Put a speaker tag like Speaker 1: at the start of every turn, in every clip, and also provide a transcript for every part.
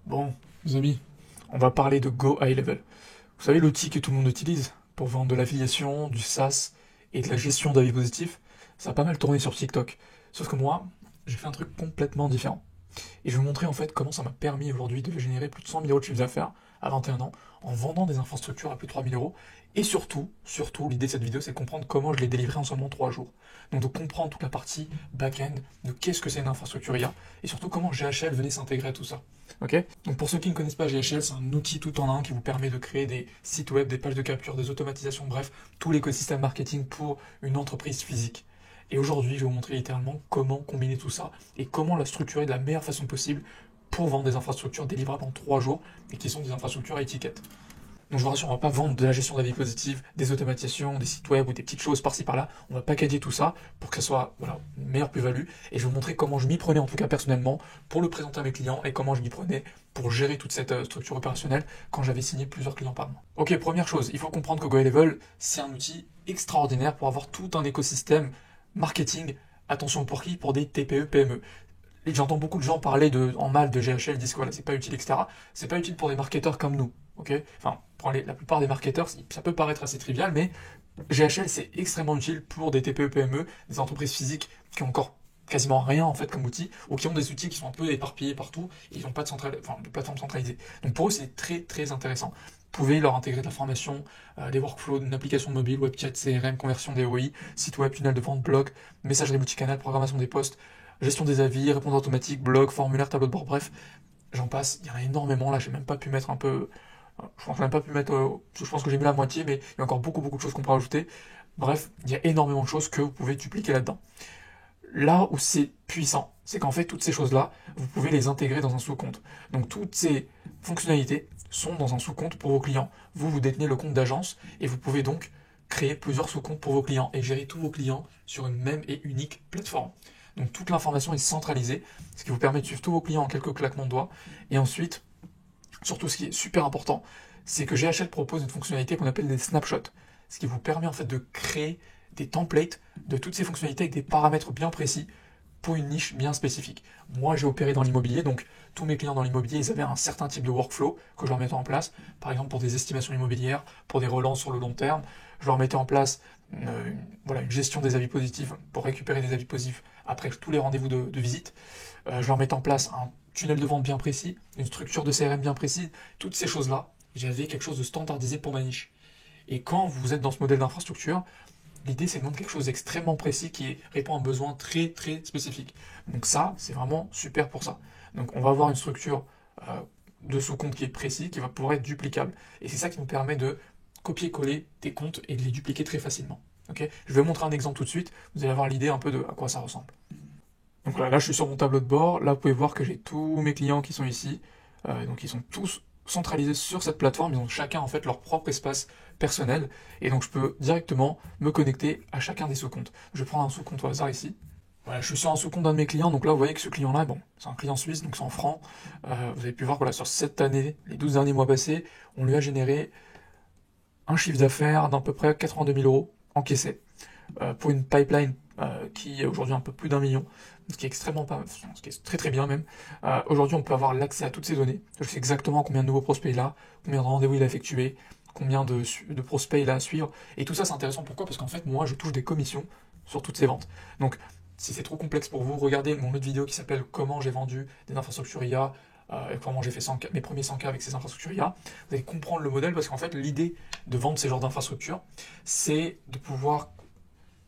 Speaker 1: Bon, les amis, on va parler de Go High Level. Vous savez l'outil que tout le monde utilise pour vendre de l'affiliation, du SaaS et de la gestion d'avis positifs? Ça a pas mal tourné sur TikTok. Sauf que moi, j'ai fait un truc complètement différent. Et je vais vous montrer en fait comment ça m'a permis aujourd'hui de générer plus de 100 000 euros de chiffre d'affaires à 21 ans en vendant des infrastructures à plus de 3 000 euros. Et surtout, l'idée de cette vidéo, c'est de comprendre comment je l'ai délivré en seulement 3 jours. Donc de comprendre toute la partie back-end, de qu'est-ce que c'est une infrastructure IA, et surtout comment GHL venait s'intégrer à tout ça. Ok? Donc pour ceux qui ne connaissent pas GHL, c'est un outil tout en un qui vous permet de créer des sites web, des pages de capture, des automatisations, bref, tout l'écosystème marketing pour une entreprise physique. Et aujourd'hui, je vais vous montrer littéralement comment combiner tout ça et comment la structurer de la meilleure façon possible pour vendre des infrastructures délivrables en 3 jours et qui sont des infrastructures à étiquette. Donc je vous rassure, on va pas vendre de la gestion d'avis positifs, des automatisations, des sites web ou des petites choses par-ci par-là. On va packager tout ça pour que ça soit une meilleure plus-value. Et je vais vous montrer comment je m'y prenais en tout cas personnellement pour le présenter à mes clients et comment je m'y prenais pour gérer toute cette structure opérationnelle quand j'avais signé plusieurs clients par mois. Ok, première chose, il faut comprendre que GoHighLevel, c'est un outil extraordinaire pour avoir tout un écosystème marketing, attention pour qui? Pour des TPE, PME. Et j'entends beaucoup de gens parler en mal de GHL, ils disent que voilà, c'est pas utile, etc. C'est pas utile pour des marketeurs comme nous, ok? Enfin, pour la plupart des marketeurs, ça peut paraître assez trivial, mais GHL, c'est extrêmement utile pour des TPE, PME, des entreprises physiques qui ont encore quasiment rien en fait comme outil, ou qui ont des outils qui sont un peu éparpillés partout, et ils n'ont pas de plateforme centralisée. Donc pour eux, c'est très très intéressant. Vous pouvez leur intégrer de la formation, des workflows, une application mobile, web chat, CRM, conversion des OI, site web, tunnel de vente, blog, messagerie multicanal, programmation des posts, gestion des avis, réponse automatique, blog, formulaire, tableau de bord, bref, j'en passe, il y en a énormément, là j'ai même pas pu mettre un peu, je pense que j'ai même pas pu mettre, je pense que j'ai mis la moitié, mais il y a encore beaucoup de choses qu'on peut rajouter. Bref, il y a énormément de choses que vous pouvez dupliquer là-dedans. Là où c'est puissant, c'est qu'en fait toutes ces choses-là, vous pouvez les intégrer dans un sous-compte. Donc toutes ces fonctionnalités sont dans un sous-compte pour vos clients. Vous détenez le compte d'agence et vous pouvez donc créer plusieurs sous-comptes pour vos clients et gérer tous vos clients sur une même et unique plateforme. Donc toute l'information est centralisée, ce qui vous permet de suivre tous vos clients en quelques claquements de doigts. Et ensuite, surtout ce qui est super important, c'est que GHL propose une fonctionnalité qu'on appelle des snapshots, ce qui vous permet en fait de créer des templates de toutes ces fonctionnalités avec des paramètres bien précis pour une niche bien spécifique. Moi, j'ai opéré dans l'immobilier, donc tous mes clients dans l'immobilier, ils avaient un certain type de workflow que je leur mettais en place, par exemple pour des estimations immobilières, pour des relances sur le long terme. Je leur mettais en place une gestion des avis positifs pour récupérer des avis positifs après tous les rendez-vous de visite. Je leur mettais en place un tunnel de vente bien précis, une structure de CRM bien précise, toutes ces choses-là, j'avais quelque chose de standardisé pour ma niche. Et quand vous êtes dans ce modèle d'infrastructure, l'idée c'est de vendre quelque chose d'extrêmement précis qui répond à un besoin très très spécifique. Donc ça, c'est vraiment super pour ça. Donc on va avoir une structure de sous-compte qui est précis, qui va pouvoir être duplicable. Et c'est ça qui nous permet de copier-coller des comptes et de les dupliquer très facilement. Okay, je vais vous montrer un exemple tout de suite, vous allez avoir l'idée un peu de à quoi ça ressemble. Donc là, je suis sur mon tableau de bord, là vous pouvez voir que j'ai tous mes clients qui sont ici, donc ils sont tous centralisés sur cette plateforme, ils ont chacun en fait leur propre espace personnel, et donc je peux directement me connecter à chacun des sous-comptes. Je vais prendre un sous-compte au hasard ici. Voilà, je suis sur un sous-compte d'un de mes clients, donc là vous voyez que ce client-là, bon, c'est un client suisse, donc c'est en francs. Vous avez pu voir que voilà, sur cette année, les 12 derniers mois passés, on lui a généré un chiffre d'affaires d'à peu près 82 000 euros encaissés pour une pipeline qui est aujourd'hui un peu plus d'1 million, ce qui est extrêmement pas, ce qui est très très bien même. Aujourd'hui, on peut avoir l'accès à toutes ces données. Je sais exactement combien de nouveaux prospects il a, combien de rendez-vous il a effectué, combien de prospects il a à suivre. Et tout ça, c'est intéressant. Pourquoi? Parce qu'en fait, moi, je touche des commissions sur toutes ces ventes. Donc, si c'est trop complexe pour vous, regardez mon autre vidéo qui s'appelle Comment j'ai vendu des infrastructures IA et comment j'ai fait mes premiers 100K avec ces infrastructures IA. Vous allez comprendre le modèle parce qu'en fait, l'idée de vendre ces genres d'infrastructures, c'est de pouvoir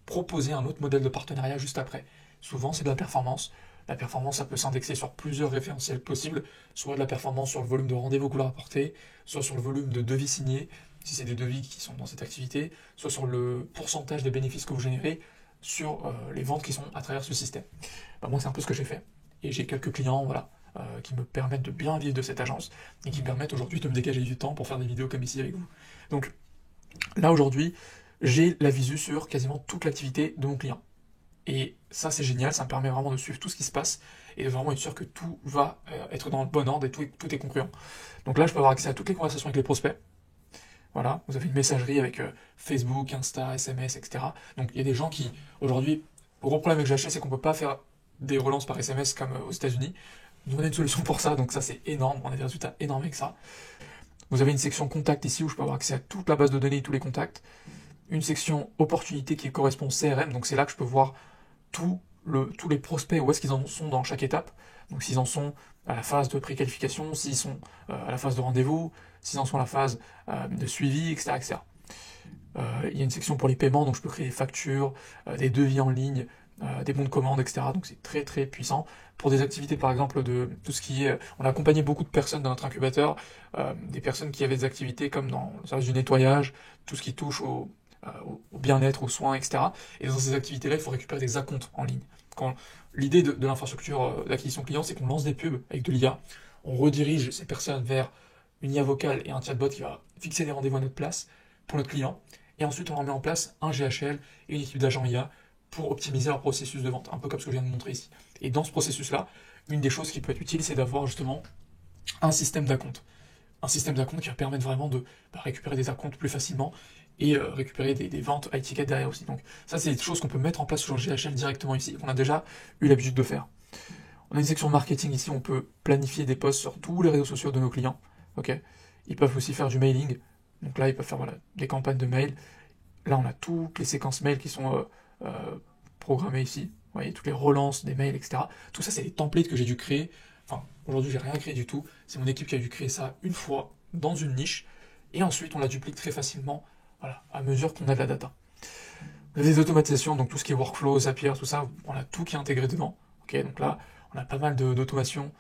Speaker 1: proposer un autre modèle de partenariat juste après. Souvent, c'est de la performance. La performance, ça peut s'indexer sur plusieurs référentiels possibles, soit de la performance sur le volume de rendez-vous que vous leur apportez, soit sur le volume de devis signés, si c'est des devis qui sont dans cette activité, soit sur le pourcentage des bénéfices que vous générez, sur les ventes qui sont à travers ce système. Moi, c'est un peu ce que j'ai fait. Et j'ai quelques clients, qui me permettent de bien vivre de cette agence et qui me permettent aujourd'hui de me dégager du temps pour faire des vidéos comme ici avec vous. Donc, là, aujourd'hui, j'ai la visu sur quasiment toute l'activité de mon client. Et ça, c'est génial, ça me permet vraiment de suivre tout ce qui se passe et de vraiment être sûr que tout va être dans le bon ordre et tout est congruent. Donc là, je peux avoir accès à toutes les conversations avec les prospects. Voilà, vous avez une messagerie avec Facebook, Insta, SMS, etc. Donc il y a des gens qui, aujourd'hui, le gros problème avec GHL, c'est qu'on ne peut pas faire des relances par SMS comme aux États-Unis. nous a une solution pour ça, donc ça c'est énorme, on a des résultats énormes avec ça. Vous avez une section contact ici où je peux avoir accès à toute la base de données et tous les contacts. Une section opportunité qui correspond au CRM, donc c'est là que je peux voir tous les prospects, où est-ce qu'ils en sont dans chaque étape. Donc s'ils en sont à la phase de préqualification, s'ils sont à la phase de rendez-vous, s'ils en sont à la phase de suivi, etc. etc. Il y a une section pour les paiements, donc je peux créer des factures, des devis en ligne, des bons de commande, etc. Donc c'est très très puissant. Pour des activités par exemple de tout ce qui est... On a accompagné beaucoup de personnes dans notre incubateur, des personnes qui avaient des activités comme dans le service du nettoyage, tout ce qui touche au bien-être, aux soins, etc. Et dans ces activités-là, il faut récupérer des acomptes en ligne. L'idée de l'infrastructure d'acquisition client, c'est qu'on lance des pubs avec de l'IA, on redirige ces personnes vers une IA vocale et un chatbot qui va fixer des rendez-vous à notre place pour notre client, et ensuite on leur met en place un GHL et une équipe d'agents IA pour optimiser leur processus de vente, un peu comme ce que je viens de montrer ici. Et dans ce processus-là, une des choses qui peut être utile, c'est d'avoir justement un système d'acompte. Un système d'acompte qui va permettre vraiment de récupérer des acomptes plus facilement et récupérer des ventes high ticket derrière aussi. Donc ça, c'est des choses qu'on peut mettre en place sur le GHL directement ici, qu'on a déjà eu l'habitude de faire. On a une section marketing ici, on peut planifier des posts sur tous les réseaux sociaux de nos clients. Okay, ils peuvent aussi faire du mailing. Donc là, ils peuvent faire des campagnes de mail. Là, on a toutes les séquences mail qui sont programmées ici. Vous voyez, toutes les relances des mails, etc. Tout ça, c'est des templates que j'ai dû créer. Enfin, aujourd'hui, j'ai rien créé du tout. C'est mon équipe qui a dû créer ça une fois dans une niche. Et ensuite, on la duplique très facilement, voilà, à mesure qu'on a de la data. Vous avez des automatisations, donc tout ce qui est workflow, Zapier, tout ça, on a tout qui est intégré dedans. Okay, donc là, on a pas mal d'automatisation,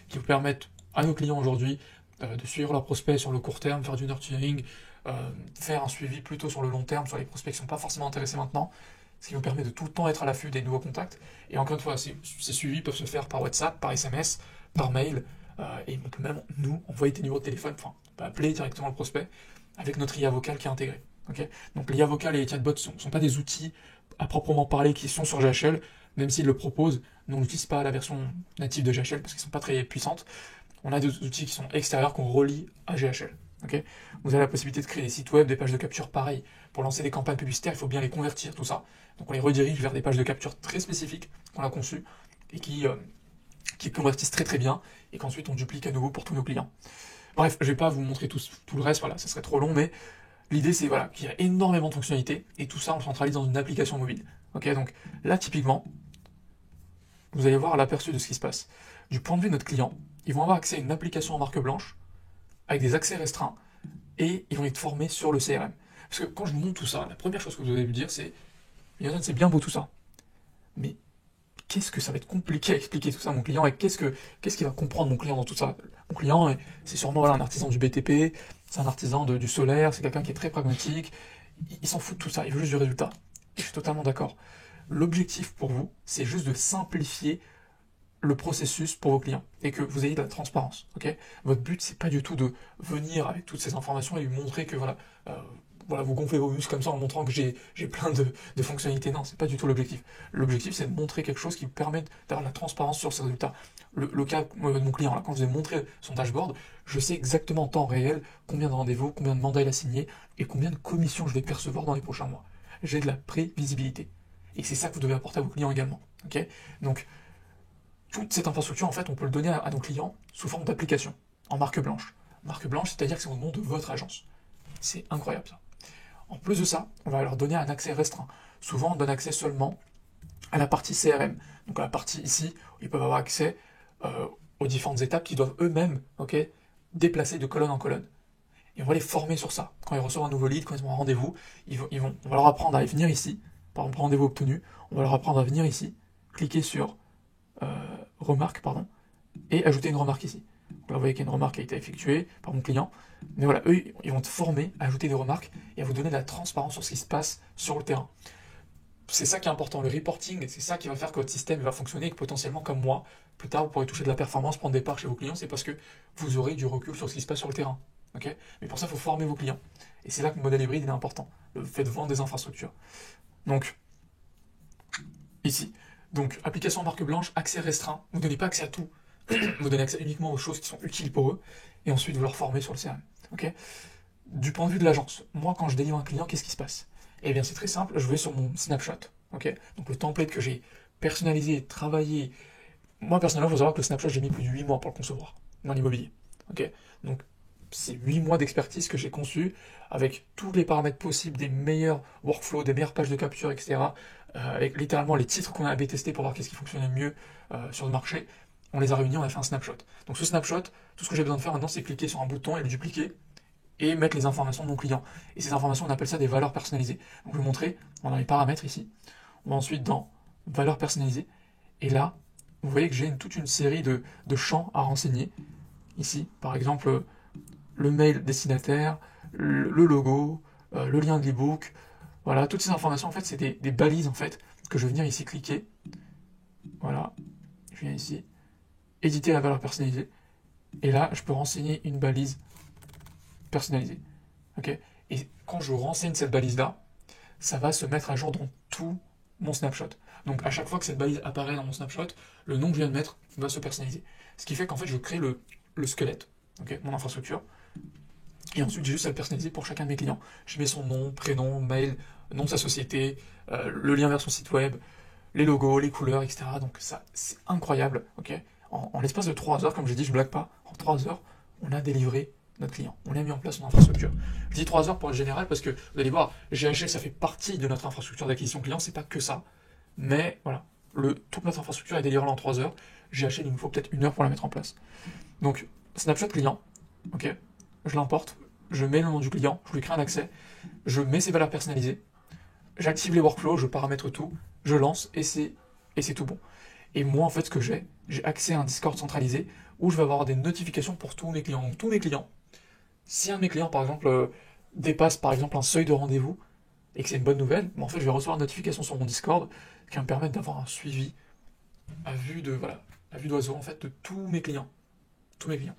Speaker 1: qui vous permettent à nos clients aujourd'hui de suivre leurs prospects sur le court terme, faire du nurturing, faire un suivi plutôt sur le long terme, sur les prospects qui ne sont pas forcément intéressés maintenant, ce qui vous permet de tout le temps être à l'affût des nouveaux contacts. Et encore une fois, ces suivis peuvent se faire par WhatsApp, par SMS, par mail, et on peut même, nous, envoyer des numéros de téléphone, enfin, on peut appeler directement le prospect avec notre IA vocale qui est intégrée. Okay, donc l'IA vocale et les chatbots ne sont pas des outils à proprement parler qui sont sur GHL, même s'ils le proposent, nous on n'utilise pas la version native de GHL parce qu'ils ne sont pas très puissantes. On a des outils qui sont extérieurs qu'on relie à GHL. Okay, vous avez la possibilité de créer des sites web, des pages de capture pareil. Pour lancer des campagnes publicitaires, il faut bien les convertir, tout ça. Donc on les redirige vers des pages de capture très spécifiques qu'on a conçues et qui convertissent très très bien et qu'ensuite on duplique à nouveau pour tous nos clients. Bref, je ne vais pas vous montrer tout le reste, voilà, ça serait trop long, mais l'idée c'est voilà, qu'il y a énormément de fonctionnalités et tout ça on le centralise dans une application mobile. Okay, donc là typiquement, vous allez voir l'aperçu de ce qui se passe. Du point de vue de notre client, ils vont avoir accès à une application en marque blanche avec des accès restreints et ils vont être formés sur le CRM. Parce que quand je vous montre tout ça, la première chose que vous allez me dire c'est Yann, c'est bien beau tout ça, mais qu'est-ce que ça va être compliqué à expliquer tout ça à mon client et qu'est-ce qu'il va comprendre mon client dans tout ça. Mon client, c'est sûrement un artisan du BTP, c'est un artisan du solaire, c'est quelqu'un qui est très pragmatique, il s'en fout de tout ça, il veut juste du résultat. Et je suis totalement d'accord. L'objectif pour vous, c'est juste de simplifier le processus pour vos clients et que vous ayez de la transparence. Okay, votre but, c'est pas du tout de venir avec toutes ces informations et lui montrer que voilà, vous gonflez vos muscles comme ça en montrant que j'ai plein de fonctionnalités. Non, c'est pas du tout l'objectif. L'objectif, c'est de montrer quelque chose qui vous permet d'avoir de la transparence sur ces résultats. Le cas de mon client, là, quand je vous ai montré son dashboard, je sais exactement en temps réel combien de rendez-vous, combien de mandats il a signé et combien de commissions je vais percevoir dans les prochains mois. J'ai de la prévisibilité. Et c'est ça que vous devez apporter à vos clients également. Okay, donc, toute cette infrastructure, en fait, on peut le donner à nos clients sous forme d'application, en marque blanche. Marque blanche, c'est-à-dire que c'est au nom de votre agence. C'est incroyable, ça. En plus de ça, on va leur donner un accès restreint. Souvent, on donne accès seulement à la partie CRM. Donc à la partie ici, où ils peuvent avoir accès aux différentes étapes qu'ils doivent eux-mêmes déplacer de colonne en colonne. Et on va les former sur ça. Quand ils reçoivent un nouveau lead, quand ils ont un rendez-vous, on va leur apprendre à venir ici, par exemple, rendez-vous obtenu, on va leur apprendre à venir ici, cliquer sur remarque, et ajouter une remarque ici. Donc là, vous voyez qu'il y a une remarque qui a été effectuée par mon client. Mais voilà, eux, ils vont te former à ajouter des remarques et à vous donner de la transparence sur ce qui se passe sur le terrain. C'est ça qui est important, le reporting, c'est ça qui va faire que votre système va fonctionner et que potentiellement, comme moi, plus tard, vous pourrez toucher de la performance, prendre des parts chez vos clients, c'est parce que vous aurez du recul sur ce qui se passe sur le terrain. Okay, mais pour ça, il faut former vos clients. Et c'est là que le modèle hybride est important, le fait de vendre des infrastructures. Donc, ici, application en marque blanche, accès restreint, vous ne donnez pas accès à tout, vous donnez accès uniquement aux choses qui sont utiles pour eux, et ensuite vous leur formez sur le CRM. Okay, du point de vue de l'agence, moi quand je délivre un client, qu'est-ce qui se passe? Eh bien c'est très simple, je vais sur mon snapshot, okay, donc le template que j'ai personnalisé, travaillé, moi, personnellement, il faut savoir que le snapshot, j'ai mis plus de 8 mois pour le concevoir dans l'immobilier. Ok. Donc, c'est 8 mois d'expertise que j'ai conçu avec tous les paramètres possibles, des meilleurs workflows, des meilleures pages de capture, etc. Avec littéralement les titres qu'on a A/B testés pour voir qu'est-ce qui fonctionnait mieux sur le marché. On les a réunis, on a fait un snapshot. Donc ce snapshot, tout ce que j'ai besoin de faire maintenant, c'est cliquer sur un bouton et le dupliquer et mettre les informations de mon client. Et ces informations, on appelle ça des valeurs personnalisées. Donc je vais vous montrer, on va dans les paramètres ici. On va ensuite dans valeurs personnalisées. Et là, vous voyez que j'ai toute une série de champs à renseigner. Ici, par exemple, le mail destinataire, le logo, le lien de l'ebook. Voilà, toutes ces informations, en fait, c'est des balises, en fait, que je vais venir ici cliquer. Voilà, je viens ici, éditer la valeur personnalisée. Et là, je peux renseigner une balise personnalisée. Ok. Et quand je renseigne cette balise-là, ça va se mettre à jour dans tout mon snapshot. Donc à chaque fois que cette balise apparaît dans mon snapshot, le nom que je viens de mettre va se personnaliser. Ce qui fait qu'en fait, je crée le squelette, okay, mon infrastructure. Et ensuite, j'ai juste à le personnaliser pour chacun de mes clients. Je mets son nom, prénom, mail, nom de sa société, le lien vers son site web, les logos, les couleurs, etc. Donc ça, c'est incroyable. Ok. En l'espace de 3 heures, comme j'ai dit, je blague pas, en 3 heures, on a délivré notre client. On a mis en place son infrastructure. Je dis 3 heures pour être général parce que vous allez voir, GHL, ça fait partie de notre infrastructure d'acquisition client, c'est pas que ça. Mais voilà, toute notre infrastructure est délivrée en 3 heures. GHL, il nous faut peut-être 1 heure pour la mettre en place. Donc, snapshot client, ok, je l'importe, je mets le nom du client, je lui crée un accès, je mets ses valeurs personnalisées, j'active les workflows, je paramètre tout, je lance et c'est tout bon. Et moi, en fait, ce que j'ai accès à un Discord centralisé où je vais avoir des notifications pour tous mes clients. Donc, tous mes clients, si un de mes clients, par exemple, dépasse par exemple un seuil de rendez-vous et que c'est une bonne nouvelle, en fait, je vais recevoir une notification sur mon Discord qui va me permettre d'avoir un suivi à vue d'oiseau, en fait, de tous mes clients. Tous mes clients.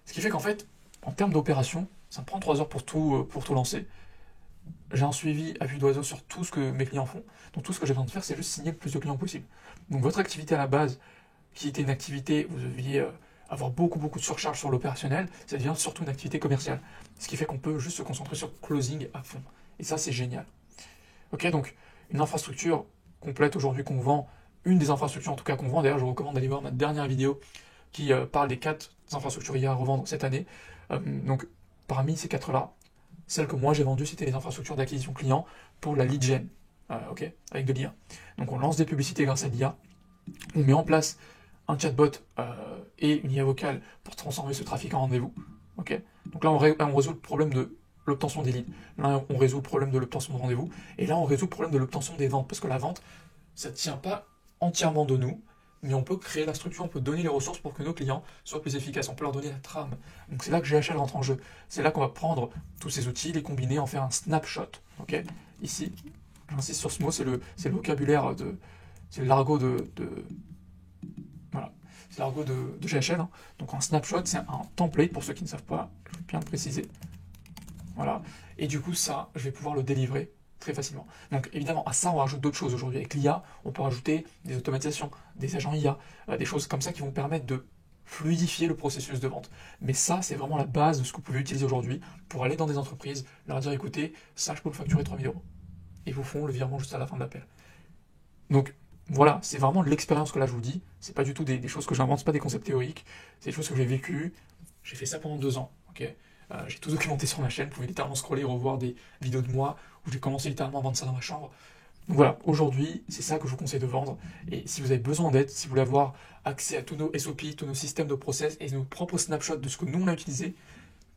Speaker 1: Ce qui fait qu'en fait, en termes d'opération, ça me prend 3 heures pour tout lancer. J'ai un suivi à vue d'oiseau sur tout ce que mes clients font. Donc tout ce que j'ai besoin de faire, c'est juste signer le plus de clients possible. Donc votre activité à la base, qui était une activité, vous deviez avoir beaucoup de surcharge sur l'opérationnel, ça devient surtout une activité commerciale. Ce qui fait qu'on peut juste se concentrer sur closing à fond. Et ça, c'est génial. Ok, donc une infrastructure complète aujourd'hui qu'on vend, une des infrastructures en tout cas qu'on vend, d'ailleurs je vous recommande d'aller voir ma dernière vidéo qui parle des 4 infrastructures IA à revendre cette année. Donc parmi ces 4-là, celle que moi j'ai vendue, c'était les infrastructures d'acquisition client pour la lead gen, ok, avec de l'IA. Donc on lance des publicités grâce à l'IA, on met en place un chatbot et une IA vocale pour transformer ce trafic en rendez-vous. Ok. Donc là on résout le problème de l'obtention des leads. Là on résout le problème de l'obtention de rendez-vous. Et là on résout le problème de l'obtention des ventes. Parce que la vente, ça ne tient pas entièrement de nous, mais on peut créer la structure, on peut donner les ressources pour que nos clients soient plus efficaces, on peut leur donner la trame. Donc c'est là que GHL rentre en jeu. C'est là qu'on va prendre tous ces outils, les combiner, en faire un snapshot. Ok. Ici, j'insiste sur ce mot, c'est le vocabulaire c'est l'argot voilà, c'est l'argot de GHL. Hein. Donc un snapshot, c'est un template, pour ceux qui ne savent pas, je veux bien le préciser. Voilà. Et du coup, ça, je vais pouvoir le délivrer très facilement. Donc évidemment, à ça, on rajoute d'autres choses aujourd'hui. Avec l'IA, on peut rajouter des automatisations, des agents IA, des choses comme ça qui vont permettre de fluidifier le processus de vente. Mais ça, c'est vraiment la base de ce que vous pouvez utiliser aujourd'hui pour aller dans des entreprises, leur dire écoutez, ça, je peux vous facturer 3 000 €. Et vous font le virement juste à la fin de l'appel. Donc voilà, c'est vraiment de l'expérience que là je vous dis. C'est pas du tout des choses que j'invente, c'est pas des concepts théoriques. C'est des choses que j'ai vécues. J'ai fait ça pendant 2 ans. Ok. J'ai tout documenté sur ma chaîne. Vous pouvez littéralement scroller et revoir des vidéos de moi où j'ai commencé littéralement à vendre ça dans ma chambre. Donc voilà, aujourd'hui, c'est ça que je vous conseille de vendre. Et si vous avez besoin d'aide, si vous voulez avoir accès à tous nos SOP, tous nos systèmes de process et nos propres snapshots de ce que nous on a utilisé,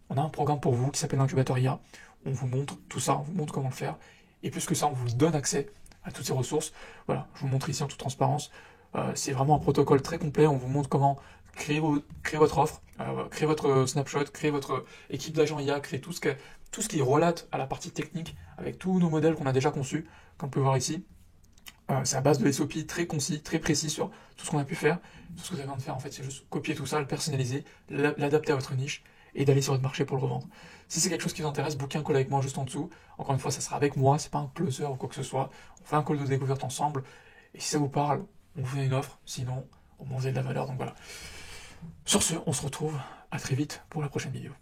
Speaker 1: on a un programme pour vous qui s'appelle l'incubateur IA. On vous montre tout ça, on vous montre comment le faire. Et plus que ça, on vous donne accès à toutes ces ressources. Voilà, je vous montre ici en toute transparence. C'est vraiment un protocole très complet. On vous montre comment créer votre offre, créer votre snapshot, créer votre équipe d'agents IA, créer tout ce qui relate à la partie technique avec tous nos modèles qu'on a déjà conçus, comme on peut voir ici. C'est à base de SOP très concis, très précis sur tout ce qu'on a pu faire. Tout ce que vous avez besoin de faire, en fait, c'est juste copier tout ça, le personnaliser, l'adapter à votre niche et d'aller sur votre marché pour le revendre. Si c'est quelque chose qui vous intéresse, bookez un call avec moi juste en dessous. Encore une fois, ça sera avec moi, c'est pas un closer ou quoi que ce soit. On fait un call de découverte ensemble. Et si ça vous parle, on vous fait une offre. Sinon, on mange de la valeur. Donc voilà. Sur ce, on se retrouve à très vite pour la prochaine vidéo.